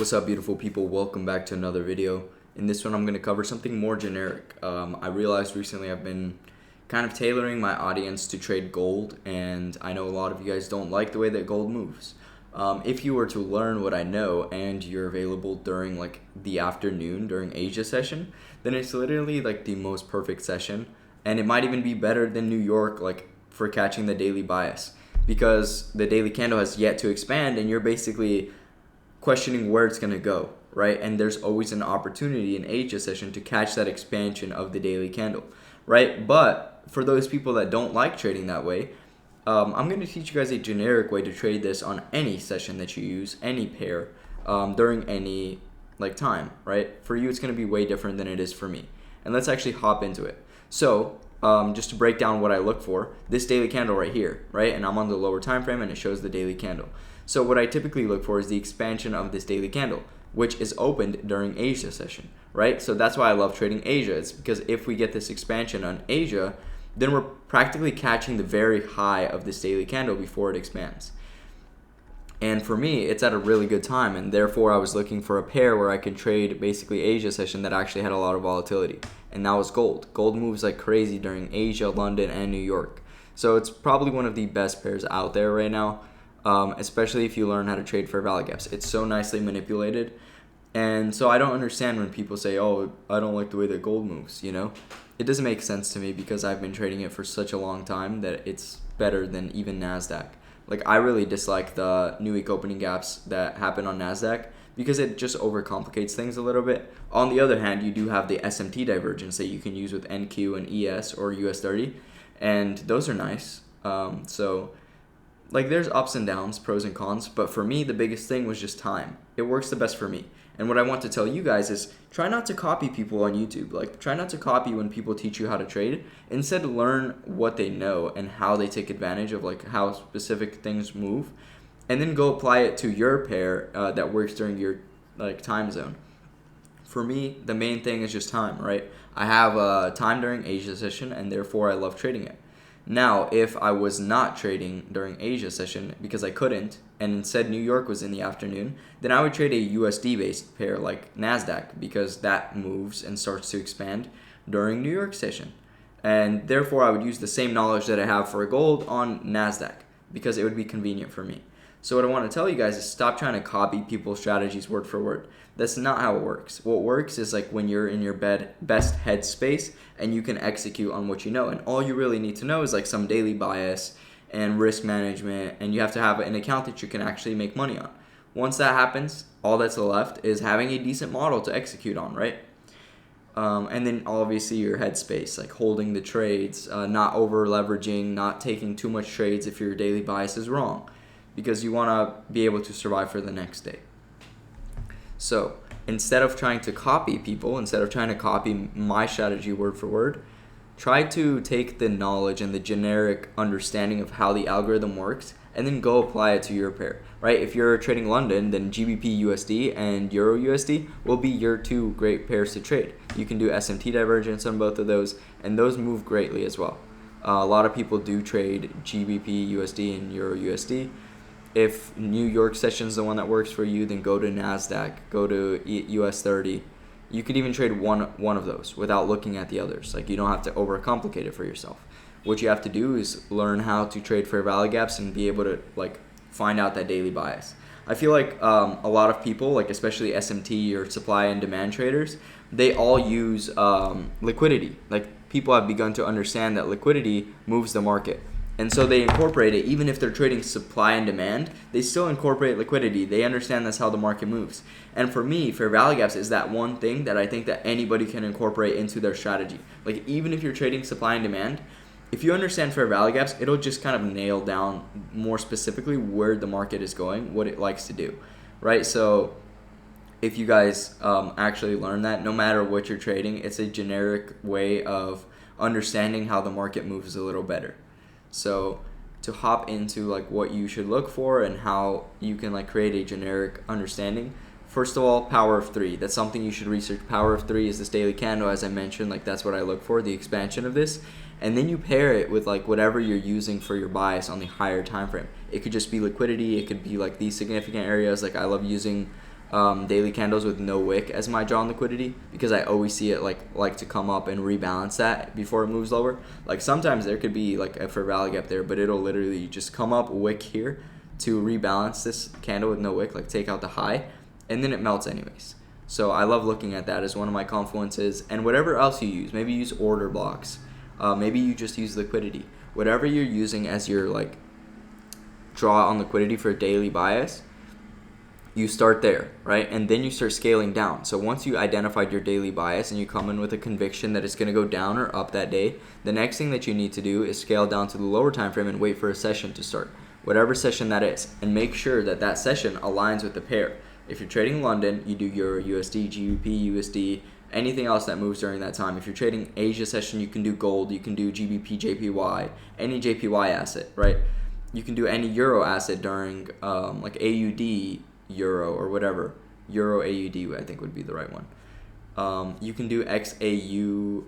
What's up, beautiful people? Welcome back to another video. In this one, I'm going to cover something more generic. I realized recently I've been kind of tailoring my audience to trade gold, and I know a lot of you guys don't like the way that gold moves. If you were to learn what I know and you're available during like the afternoon during Asia session, then it's literally like the most perfect session, and it might even be better than New York, like for catching the daily bias, because the daily candle has yet to expand, and you're basically questioning where it's going to go, right? And there's always an opportunity in Asia session to catch that expansion of the daily candle, right? But for those people that don't like trading that way, I'm going to teach you guys a generic way to trade this on any session that you use, any pair, during any like time, right? For you, it's going to be way different than it is for me. And let's actually hop into it. So just to break down what I look for, this daily candle right here, right? And I'm on the lower time frame and it shows the daily candle. So what I typically look for is the expansion of this daily candle, which is opened during Asia session, right? So that's why I love trading Asia. It's because if we get this expansion on Asia, then we're practically catching the very high of this daily candle before it expands. And for me, it's at a really good time, and therefore I was looking for a pair where I could trade basically Asia session that actually had a lot of volatility, and that was gold. Gold moves like crazy during Asia, London, and New York. So it's probably one of the best pairs out there right now. Especially if you learn how to trade fair value gaps. It's so nicely manipulated. And so I don't understand when people say, oh, I don't like the way that gold moves, you know? It doesn't make sense to me because I've been trading it for such a long time that it's better than even NASDAQ. Like, I really dislike the new week opening gaps that happen on NASDAQ because it just overcomplicates things a little bit. On the other hand, you do have the SMT divergence that you can use with NQ and ES or US30, and those are nice. Like, there's ups and downs, pros and cons, but for me, the biggest thing was just time. It works the best for me. And what I want to tell you guys is try not to copy people on YouTube. Like, try not to copy when people teach you how to trade. Instead, learn what they know and how they take advantage of, like, how specific things move. And then go apply it to your pair that works during your, like, time zone. For me, the main thing is just time, right? I have time during Asia session, and therefore I love trading it. Now, if I was not trading during Asia session because I couldn't, and instead New York was in the afternoon, then I would trade a USD-based pair like NASDAQ because that moves and starts to expand during New York session. And therefore, I would use the same knowledge that I have for gold on NASDAQ because it would be convenient for me. So what I want to tell you guys is stop trying to copy people's strategies word for word. That's not how it works. What works is like when you're in your best headspace and you can execute on what you know. And all you really need to know is like some daily bias and risk management, and you have to have an account that you can actually make money on. Once that happens, all that's left is having a decent model to execute on, right? And then obviously your headspace, like holding the trades, not over leveraging, not taking too much trades if your daily bias is wrong, because you want to be able to survive for the next day. So instead of trying to copy people, instead of trying to copy my strategy word for word, try to take the knowledge and the generic understanding of how the algorithm works and then go apply it to your pair, right? If you're trading London, then GBP USD and Euro USD will be your two great pairs to trade. You can do SMT divergence on both of those, and those move greatly as well. A lot of people do trade GBP USD and Euro USD. If New York session is the one that works for you, then go to NASDAQ, go to US30. You could even trade one of those without looking at the others. Like, you don't have to overcomplicate it for yourself. What you have to do is learn how to trade fair value gaps and be able to like find out that daily bias. I feel like a lot of people, like especially SMT or supply and demand traders, they all use liquidity. Like, people have begun to understand that liquidity moves the market. And so they incorporate it. Even if they're trading supply and demand, they still incorporate liquidity. They understand that's how the market moves. And for me, fair value gaps is that one thing that I think that anybody can incorporate into their strategy. Like, even if you're trading supply and demand, if you understand fair value gaps, it'll just kind of nail down more specifically where the market is going, what it likes to do, right? So if you guys actually learn that, no matter what you're trading, it's a generic way of understanding how the market moves a little better. So to hop into like what you should look for and how you can like create a generic understanding, first of all, power of three. That's something you should research. Power of three is this daily candle, as I mentioned. Like, that's what I look for, the expansion of this. And then you pair it with like whatever you're using for your bias on the higher time frame. It could just be liquidity. It could be like these significant areas. Like, I love using daily candles with no wick as my draw on liquidity, because I always see it like to come up and rebalance that before it moves lower. Like sometimes there could be like a fair value gap there, but it'll literally just come up, wick here to rebalance this candle with no wick, like take out the high, and then it melts anyways. So I love looking at that as one of my confluences. And whatever else you use, maybe use order blocks, maybe you just use liquidity, whatever you're using as your like draw on liquidity for daily bias, you start there, right? And then you start scaling down. So once you identified your daily bias and you come in with a conviction that it's going to go down or up that day, the next thing that you need to do is scale down to the lower time frame and wait for a session to start, whatever session that is, and make sure that that session aligns with the pair. If you're trading London, you do Euro, USD, GBP, USD, anything else that moves during that time. If you're trading Asia session, you can do gold, you can do GBP, JPY, any JPY asset, right? You can do any Euro asset during like AUD, Euro, or whatever. Euro AUD, I think would be the right one. You can do XAU.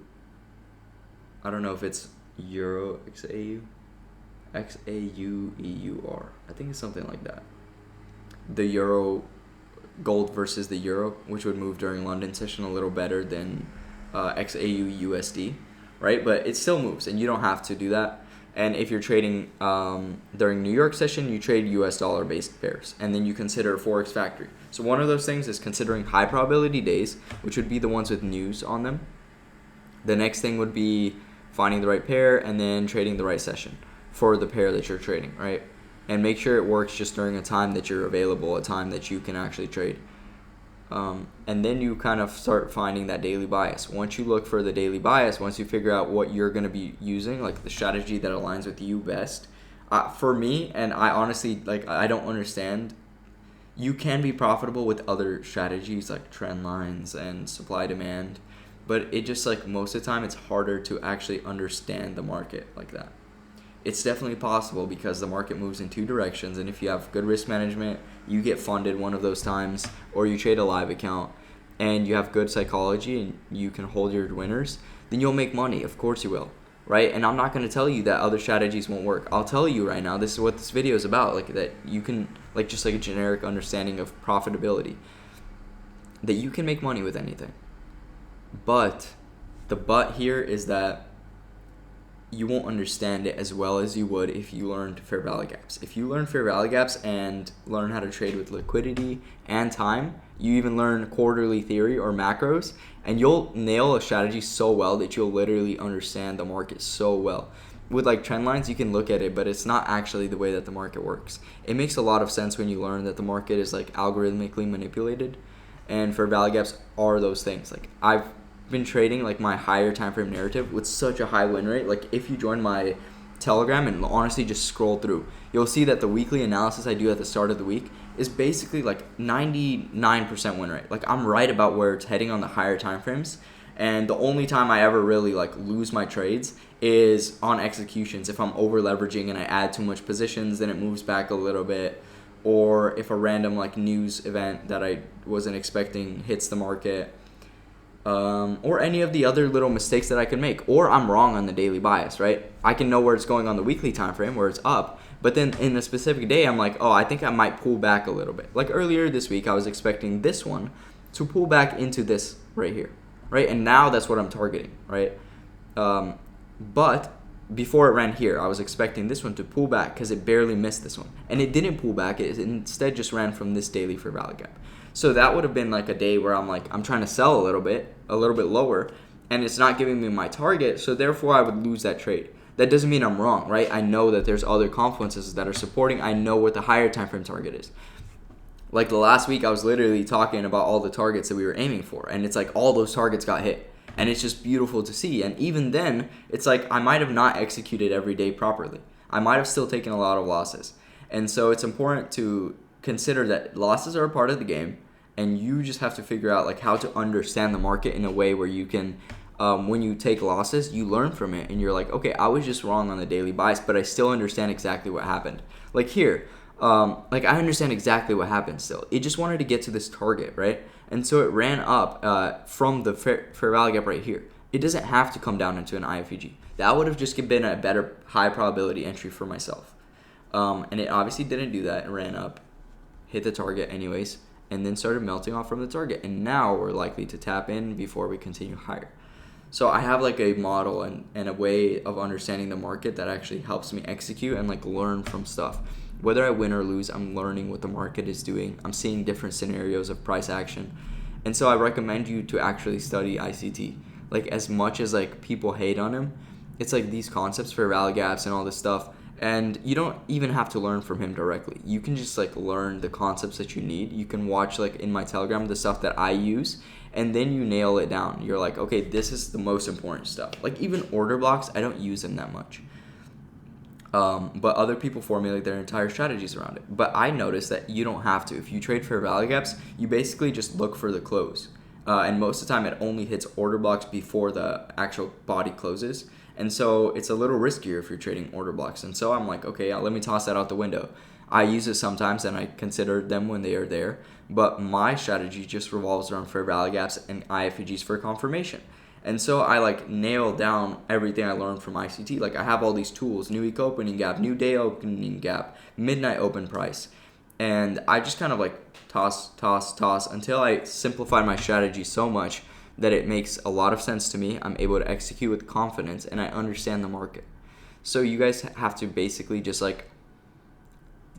I don't know if it's Euro XAU. XAUEUR. I think it's something like that. The Euro gold versus the Euro, which would move during London session a little better than XAU USD, right? But it still moves, and you don't have to do that. And if you're trading during New York session, you trade US dollar based pairs, and then you consider Forex Factory. So one of those things is considering high probability days, which would be the ones with news on them. The next thing would be finding the right pair and then trading the right session for the pair that you're trading, right? And make sure it works just during a time that you're available, a time that you can actually trade. And then you kind of start finding that daily bias. Once you look for the daily bias, once you figure out what you're going to be using, like the strategy that aligns with you best, for me, and I honestly, like, I don't understand, you can be profitable with other strategies like trend lines and supply demand, but it just, like, most of the time it's harder to actually understand the market like that. It's definitely possible because the market moves in two directions, and if you have good risk management, you get funded one of those times, or you trade a live account and you have good psychology and you can hold your winners, then you'll make money. Of course you will, right? And I'm not going to tell you that other strategies won't work. I'll tell you right now, this is what this video is about, like that you can, like, just like a generic understanding of profitability, that you can make money with anything. But the but here is that you won't understand it as well as you would if you learned fair value gaps. If you learn fair value gaps and learn how to trade with liquidity and time, you even learn quarterly theory or macros, and you'll nail a strategy so well that you'll literally understand the market so well. With like trend lines, you can look at it, but it's not actually the way that the market works. It makes a lot of sense when you learn that the market is like algorithmically manipulated, and fair value gaps are those things. Like, I've been trading like my higher time frame narrative with such a high win rate. Like, if you join my Telegram and honestly just scroll through, you'll see that the weekly analysis I do at the start of the week is basically like 99% win rate. Like, I'm right about where it's heading on the higher time frames, and the only time I ever really like lose my trades is on executions. If I'm over leveraging and I add too much positions, then it moves back a little bit, or if a random like news event that I wasn't expecting hits the market, or any of the other little mistakes that I can make, or I'm wrong on the daily bias, right? I can know where it's going on the weekly time frame, where it's up, but then in a specific day, I'm like, oh, I think I might pull back a little bit. Like earlier this week, I was expecting this one to pull back into this right here, right? And now that's what I'm targeting, right? But before it ran here, I was expecting this one to pull back because it barely missed this one, and it didn't pull back. It instead just ran from this daily fair value gap. So that would have been like a day where I'm like, I'm trying to sell a little bit lower, and it's not giving me my target, so therefore I would lose that trade. That doesn't mean I'm wrong, right? I know that there's other confluences that are supporting. I know what the higher time frame target is. Like the last week, I was literally talking about all the targets that we were aiming for, and it's like all those targets got hit, and it's just beautiful to see. And even then, it's like I might have not executed every day properly. I might have still taken a lot of losses. And so it's important to consider that losses are a part of the game, and you just have to figure out like how to understand the market in a way where you can, when you take losses, you learn from it, and you're like, okay, I was just wrong on the daily bias, but I still understand exactly what happened. Like here, like I understand exactly what happened still. It just wanted to get to this target, right? And so it ran up from the fair value gap right here. It doesn't have to come down into an IFEG. That would have just been a better high probability entry for myself. And it obviously didn't do that. It ran up, hit the target anyways, and then started melting off from the target. And now we're likely to tap in before we continue higher. So I have like a model and a way of understanding the market that actually helps me execute and like learn from stuff. Whether I win or lose, I'm learning what the market is doing. I'm seeing different scenarios of price action. And so I recommend you to actually study ICT. Like, as much as like people hate on him, it's like these concepts for rally gaps and all this stuff. And you don't even have to learn from him directly. You can just like learn the concepts that you need. You can watch like in my Telegram the stuff that I use, and then you nail it down. You're like, okay, this is the most important stuff. Like even order blocks, I don't use them that much. But other people formulate their entire strategies around it. But I noticed that you don't have to. If you trade for rally gaps, you basically just look for the close. And most of the time it only hits order blocks before the actual body closes. And so it's a little riskier if you're trading order blocks. And so I'm like, okay, let me toss that out the window. I use it sometimes and I consider them when they are there. But my strategy just revolves around fair value gaps and IFEGs for confirmation. And so I like nail down everything I learned from ICT. Like I have all these tools: new week opening gap, new day opening gap, midnight open price. And I just kind of like toss until I simplify my strategy so much that it makes a lot of sense to me. I'm able to execute with confidence and I understand the market. So you guys have to basically just like,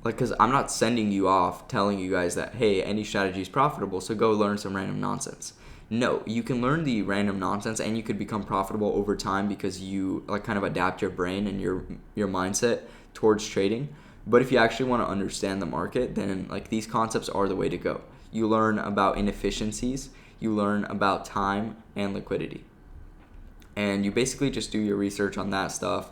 because I'm not sending you off telling you guys that, hey, any strategy is profitable, so go learn some random nonsense. No, you can learn the random nonsense and you could become profitable over time because you like kind of adapt your brain and your mindset towards trading. But if you actually want to understand the market, then like these concepts are the way to go. You learn about inefficiencies, you learn about time and liquidity. And you basically just do your research on that stuff.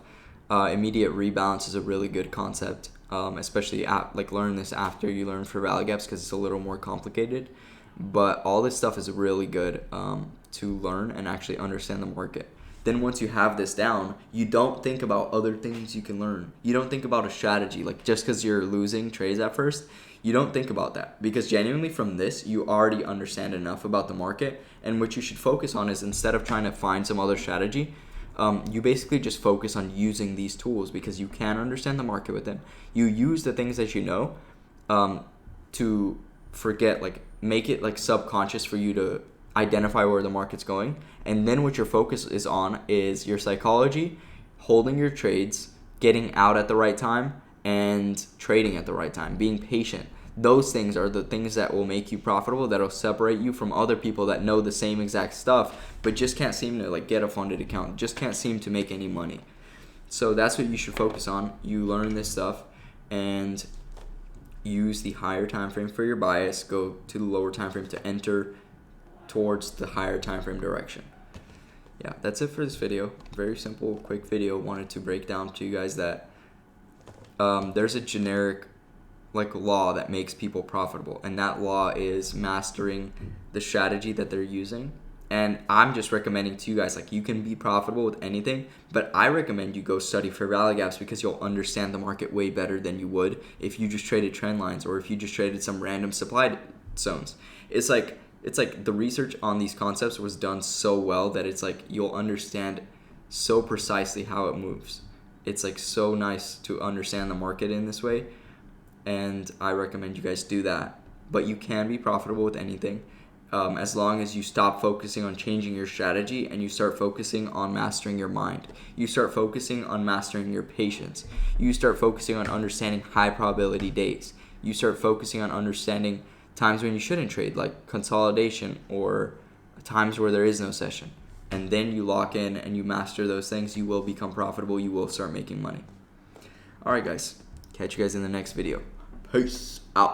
Immediate rebalance is a really good concept, especially learn this after you learn for rally gaps because it's a little more complicated. But all this stuff is really good to learn and actually understand the market. Then once you have this down, you don't think about other things you can learn. You don't think about a strategy. Like just because you're losing trades at first, you don't think about that. Because genuinely from this, you already understand enough about the market. And what you should focus on is, instead of trying to find some other strategy, you basically just focus on using these tools because you can understand the market with them. You use the things that you know to forget, like make it like subconscious for you to identify where the market's going. And then what your focus is on is your psychology, holding your trades, getting out at the right time, and trading at the right time, being patient. Those things are the things that will make you profitable, that'll separate you from other people that know the same exact stuff but just can't seem to like get a funded account, just can't seem to make any money. So that's what you should focus on. You learn this stuff and use the higher time frame for your bias, go to the lower time frame to enter towards the higher time frame direction. Yeah, that's it for this video. Very simple, quick video. Wanted to break down to you guys that there's a generic like law that makes people profitable, and that law is mastering the strategy that they're using. And I'm just recommending to you guys, like, you can be profitable with anything, but I recommend you go study for rally gaps because you'll understand the market way better than you would if you just traded trend lines or if you just traded some random supply zones. It's like the research on these concepts was done so well that it's like you'll understand so precisely how it moves. It's like so nice to understand the market in this way, and I recommend you guys do that. But you can be profitable with anything as long as you stop focusing on changing your strategy and you start focusing on mastering your mind. You start focusing on mastering your patience. You start focusing on understanding high probability days. You start focusing on understanding times when you shouldn't trade, like consolidation or times where there is no session. And then you lock in and you master those things, you will become profitable. You will start making money. All right, guys. Catch you guys in the next video. Peace out.